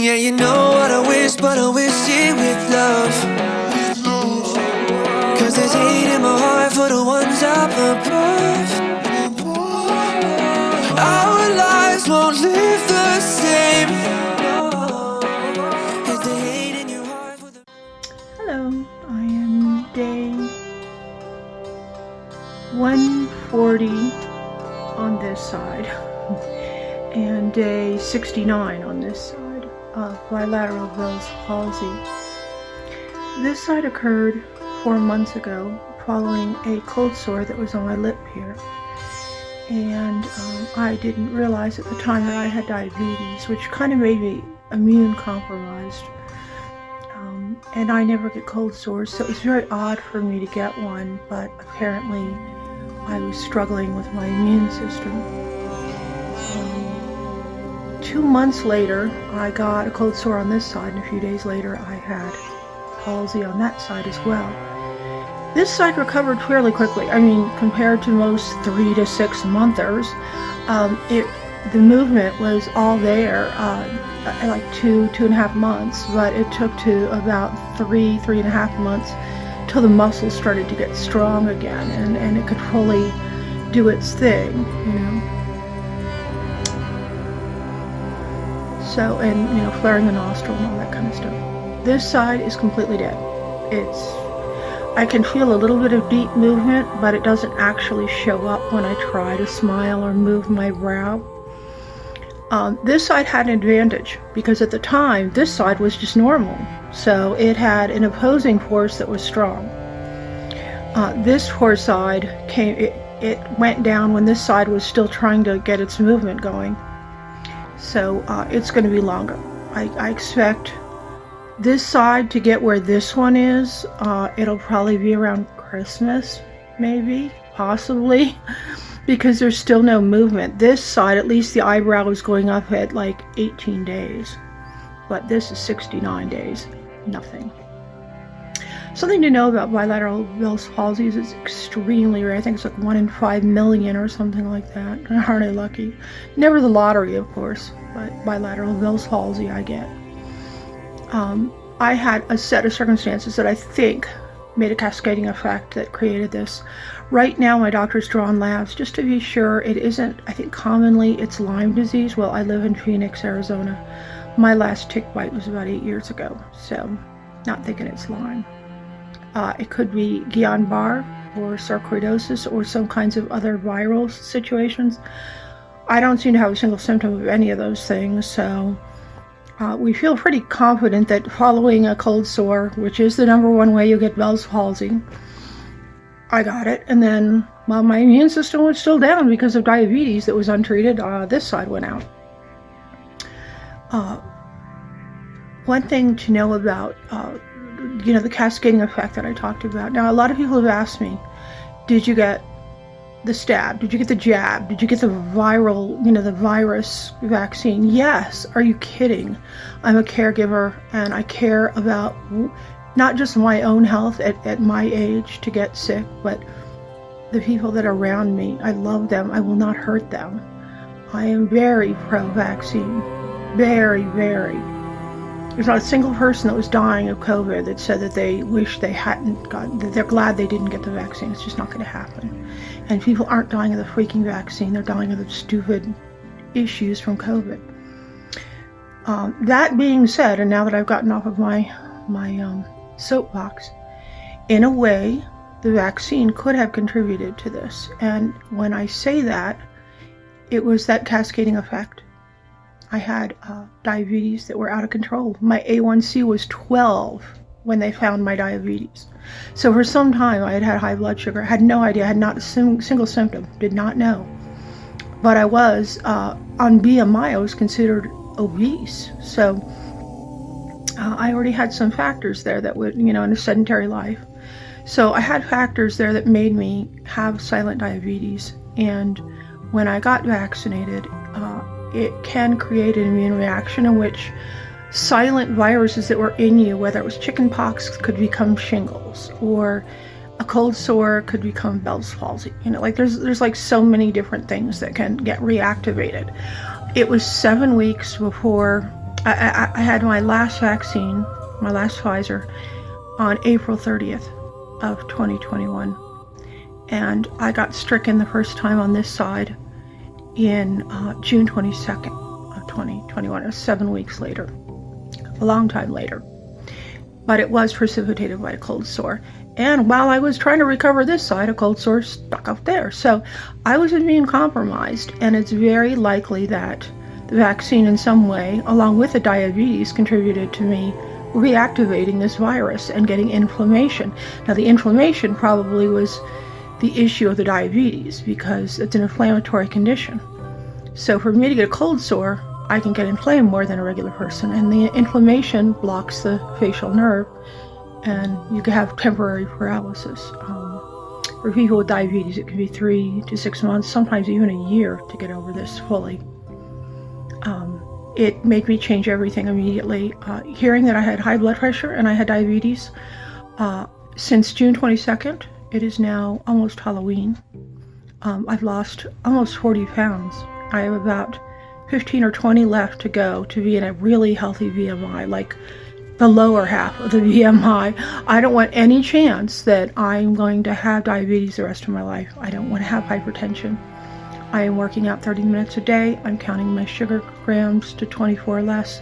Yeah, you know what I wish, but I wish it with love. Cause there's hate in my heart for the ones up above. Our lives won't live the same. Is the hate in your heart for the... Hello, I am day 140 on this side and day 69 on this side of Bilateral Bell's palsy. This side occurred 4 months ago following a cold sore that was on my lip here, and I didn't realize at the time that I had diabetes, which kind of made me immune compromised. And I never get cold sores, so it was very odd for me to get one, but apparently I was struggling with my immune system. 2 months later, I got a cold sore on this side, and a few days later I had palsy on that side as well. This side recovered fairly quickly. I mean, compared to most 3 to 6 monthers, the movement was all there, like 2.5 months, but it took to about 3.5 months till the muscles started to get strong again, and it could fully do its thing, you know. So, and you know, flaring the nostril and all that kind of stuff. This side is completely dead. I can feel a little bit of deep movement, but it doesn't actually show up when I try to smile or move my brow. This side had an advantage because at the time this side was just normal, so it had an opposing force that was strong. This poor side it went down when this side was still trying to get its movement going, so it's going to be longer. I expect this side to get where this one is. It'll probably be around Christmas, maybe, possibly, because there's still no movement. This side, at least the eyebrow is going up at like 18 days, but this is 69 days, nothing. Something to know about bilateral Bell's palsy is it's extremely rare. I think it's like 1 in 5 million or something like that. Aren't I lucky? Never the lottery, of course, but bilateral Bell's palsy I get. I had a set of circumstances that I think made a cascading effect that created this. Right now my doctor's drawn labs just to be sure it isn't. I think commonly it's Lyme disease. Well, I live in Phoenix, Arizona. My last tick bite was about 8 years ago, so not thinking it's Lyme. It could be Guillain-Barré or sarcoidosis or some kinds of other viral situations. I don't seem to have a single symptom of any of those things, so we feel pretty confident that following a cold sore, which is the #1 way you get Bell's palsy, I got it, and then while my immune system was still down because of diabetes that was untreated, this side went out. One thing to know about, you know, the cascading effect that I talked about. Now, a lot of people have asked me, did you get the stab? Did you get the jab? Did you get the viral, you know, the virus vaccine? Yes. Are you kidding? I'm a caregiver and I care about not just my own health at my age to get sick, but the people that are around me. I love them. I will not hurt them. I am very pro-vaccine. Very, very. There's not a single person that was dying of COVID that said that they wish they hadn't gotten, that they're glad they didn't get the vaccine. It's just not going to happen. And people aren't dying of the freaking vaccine. They're dying of the stupid issues from COVID. That being said, and now that I've gotten off of my soapbox, in a way, the vaccine could have contributed to this. And when I say that, it was that cascading effect. I had diabetes that were out of control. My A1C was 12 when they found my diabetes. So for some time I had high blood sugar. I had no idea. I had not a single symptom. Did not know. But I was, on BMI, I was considered obese. So I already had some factors there that would, you know, in a sedentary life. So I had factors there that made me have silent diabetes. And when I got vaccinated, it can create an immune reaction in which silent viruses that were in you, whether it was chickenpox, could become shingles, or a cold sore could become Bell's palsy. You know, like there's like so many different things that can get reactivated. It was 7 weeks before I had my last vaccine, my last Pfizer, on April 30th of 2021. And I got stricken the first time on this side in June 22nd of 2021. It was 7 weeks later, a long time later. But it was precipitated by a cold sore. And while I was trying to recover this side, a cold sore stuck up there. So I was immune compromised, and it's very likely that the vaccine in some way, along with the diabetes, contributed to me reactivating this virus and getting inflammation. Now, the inflammation probably was the issue of the diabetes because it's an inflammatory condition. So for me to get a cold sore, I can get inflamed more than a regular person, and the inflammation blocks the facial nerve, and you can have temporary paralysis. For people with diabetes, it can be 3 to 6 months, sometimes even a year to get over this fully. It made me change everything immediately. Hearing that I had high blood pressure and I had diabetes, since June 22nd, it is now almost Halloween. I've lost almost 40 pounds. I have about 15 or 20 left to go to be in a really healthy BMI, like the lower half of the BMI. I don't want any chance that I'm going to have diabetes the rest of my life. I don't want to have hypertension. I am working out 30 minutes a day. I'm counting my sugar grams to 24 less.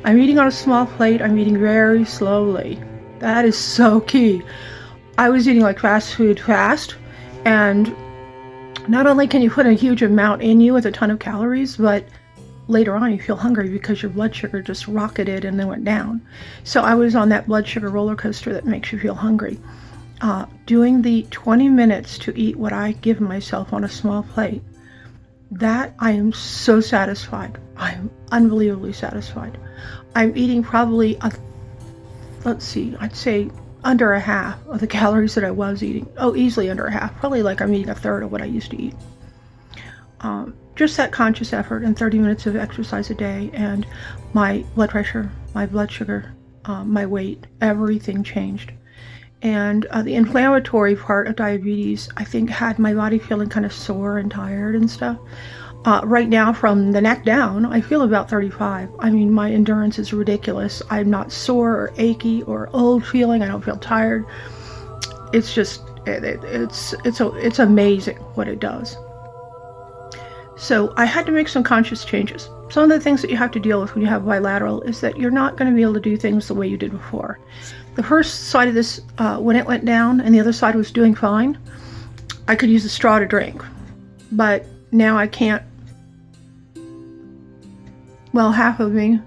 I'm eating on a small plate. I'm eating very slowly. That is so key. I was eating like fast food fast, and not only can you put a huge amount in you with a ton of calories, but later on you feel hungry because your blood sugar just rocketed and then went down. So I was on that blood sugar roller coaster that makes you feel hungry. Doing the 20 minutes to eat what I give myself on a small plate, that I am so satisfied. I'm unbelievably satisfied. I'm eating probably, I'd say under a half of the calories that I was eating. Oh, easily under a half. Probably like I'm eating a third of what I used to eat. Just that conscious effort and 30 minutes of exercise a day, and my blood pressure, my blood sugar, my weight, everything changed. And the inflammatory part of diabetes, I think, had my body feeling kind of sore and tired and stuff. Right now, from the neck down, I feel about 35. I mean, my endurance is ridiculous. I'm not sore or achy or old feeling. I don't feel tired. It's just, it's amazing what it does. So I had to make some conscious changes. Some of the things that you have to deal with when you have bilateral is that you're not going to be able to do things the way you did before. The first side of this, when it went down and the other side was doing fine, I could use a straw to drink. But now I can't. Well, half of me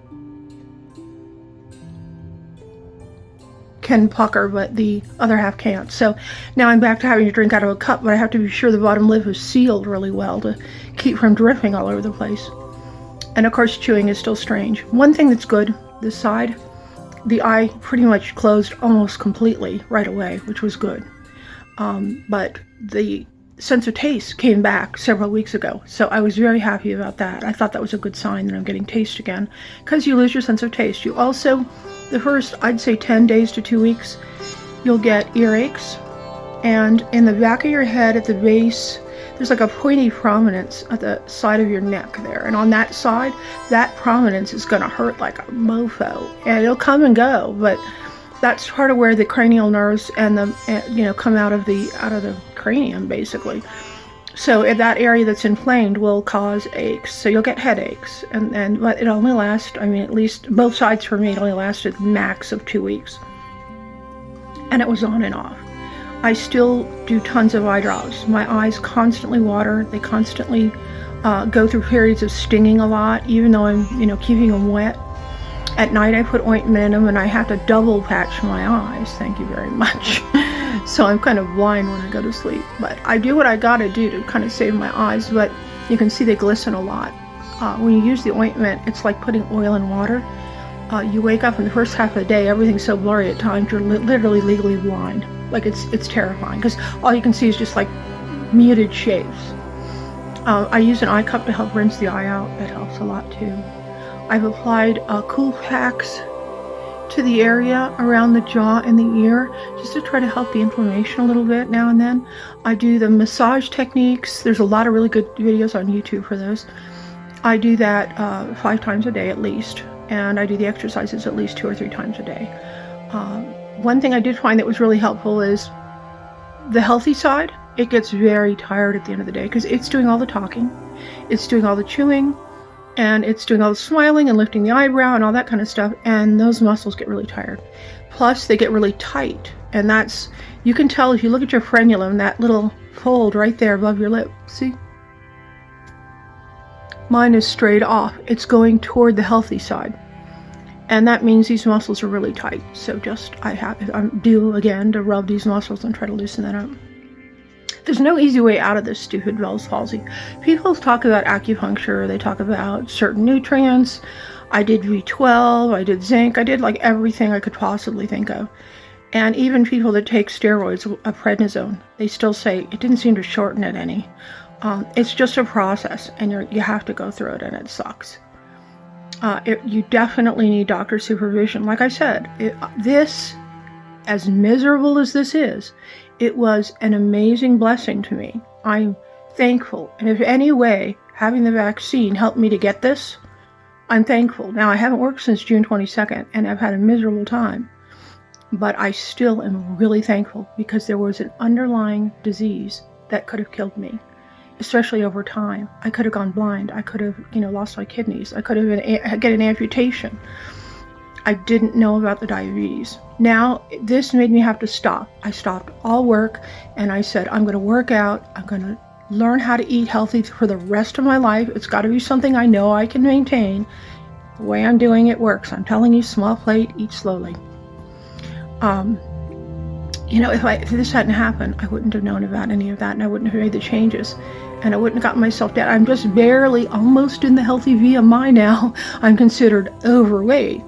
can pucker, but the other half can't. So now I'm back to having to drink out of a cup, but I have to be sure the bottom lip is sealed really well to keep from dripping all over the place. And of course, chewing is still strange. One thing that's good, this side, the eye pretty much closed almost completely right away, which was good. But the sense of taste came back several weeks ago, so I was very happy about that. I thought that was a good sign that I'm getting taste again, because you lose your sense of taste. You also, the first, I'd say 10 days to 2 weeks, you'll get earaches, and in the back of your head at the base, there's like a pointy prominence at the side of your neck there, and on that side, that prominence is going to hurt like a mofo, and it'll come and go, but that's part of where the cranial nerves and the come out of the cranium, basically. So in that area that's inflamed will cause aches. So you'll get headaches, but it only lasts, I mean, at least both sides for me, it only lasted max of 2 weeks. And it was on and off. I still do tons of eye drops. My eyes constantly water. They constantly go through periods of stinging a lot, even though I'm, keeping them wet. At night I put ointment in them, and I have to double patch my eyes. Thank you very much. So I'm kind of blind when I go to sleep. But I do what I gotta do to kind of save my eyes, but you can see they glisten a lot. When you use the ointment, it's like putting oil in water. You wake up in the first half of the day, everything's so blurry at times, you're literally legally blind. Like it's terrifying, because all you can see is just like muted shapes. I use an eye cup to help rinse the eye out. That helps a lot too. I've applied cool packs to the area around the jaw and the ear, just to try to help the inflammation a little bit now and then. I do the massage techniques. There's a lot of really good videos on YouTube for those. I do that 5 times a day at least. and I do the exercises at least 2 or 3 times a day. One thing I did find that was really helpful is the healthy side. It gets very tired at the end of the day because it's doing all the talking, it's doing all the chewing, and it's doing all the smiling and lifting the eyebrow and all that kind of stuff, and those muscles get really tired. Plus, they get really tight, and that's, you can tell if you look at your frenulum, that little fold right there above your lip, see? Mine is straight off. It's going toward the healthy side. And that means these muscles are really tight. So I'm due again to rub these muscles and try to loosen that up. There's no easy way out of this stupid Bell's palsy. People talk about acupuncture. They talk about certain nutrients. I did B12. I did zinc. I did like everything I could possibly think of. And even people that take steroids, prednisone, they still say it didn't seem to shorten it any. It's just a process, and you have to go through it, and it sucks. You definitely need doctor supervision. Like I said, this, as miserable as this is, it was an amazing blessing to me. I'm thankful. And if any way having the vaccine helped me to get this, I'm thankful. Now, I haven't worked since June 22nd, and I've had a miserable time. But I still am really thankful because there was an underlying disease that could have killed me. Especially over time. I could have gone blind. I could have, lost my kidneys. I could have get an amputation. I didn't know about the diabetes. Now, this made me have to stop. I stopped all work, and I said, I'm going to work out. I'm going to learn how to eat healthy for the rest of my life. It's got to be something I know I can maintain. The way I'm doing it works. I'm telling you, small plate, eat slowly. If this hadn't happened, I wouldn't have known about any of that, and I wouldn't have made the changes, and I wouldn't have gotten myself down. I'm just barely almost in the healthy BMI now. I'm considered overweight.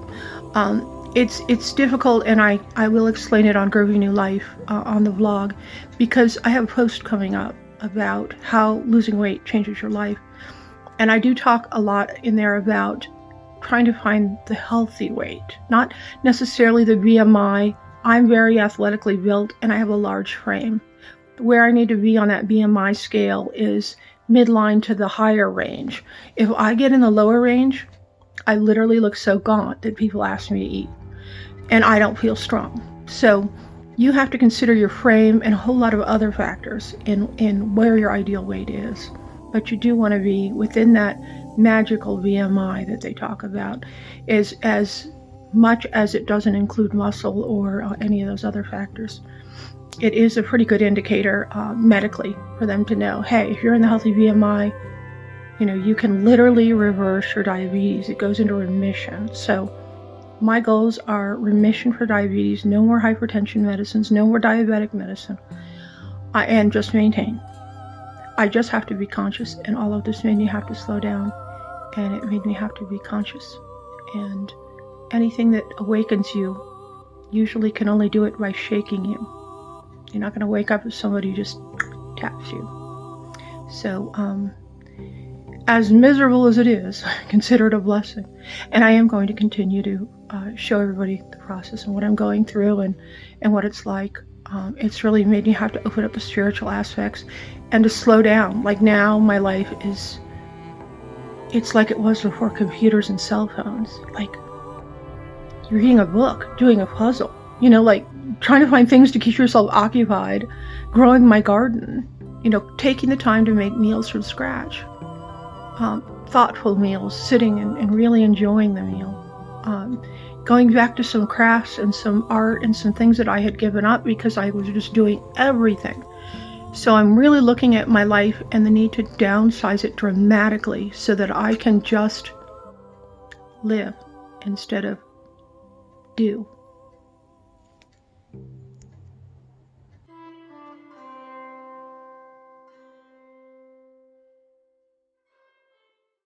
It's difficult, and I will explain it on Groovy New Life on the vlog, because I have a post coming up about how losing weight changes your life, and I do talk a lot in there about trying to find the healthy weight, not necessarily the BMI. I'm very athletically built, and I have a large frame. Where I need to be on that BMI scale is midline to the higher range. If I get in the lower range, I literally look so gaunt that people ask me to eat, and I don't feel strong. So you have to consider your frame and a whole lot of other factors in where your ideal weight is. But you do want to be within that magical BMI that they talk about, is as much as it doesn't include muscle or any of those other factors. It is a pretty good indicator medically for them to know, hey, if you're in the healthy BMI, you can literally reverse your diabetes. It goes into remission. So my goals are remission for diabetes, no more hypertension medicines, no more diabetic medicine, and just maintain. I just have to be conscious, and all of this made me have to slow down, and it made me have to be conscious. And anything that awakens you usually can only do it by shaking you. You're not going to wake up if somebody just taps you. So, as miserable as it is, consider it a blessing. And I am going to continue to show everybody the process and what I'm going through and what it's like. It's really made me have to open up the spiritual aspects and to slow down. Like now, my life it's like it was before computers and cell phones. Like, reading a book, doing a puzzle, like trying to find things to keep yourself occupied, growing my garden, taking the time to make meals from scratch, thoughtful meals, sitting and really enjoying the meal, going back to some crafts and some art and some things that I had given up because I was just doing everything. So I'm really looking at my life and the need to downsize it dramatically so that I can just live instead of do.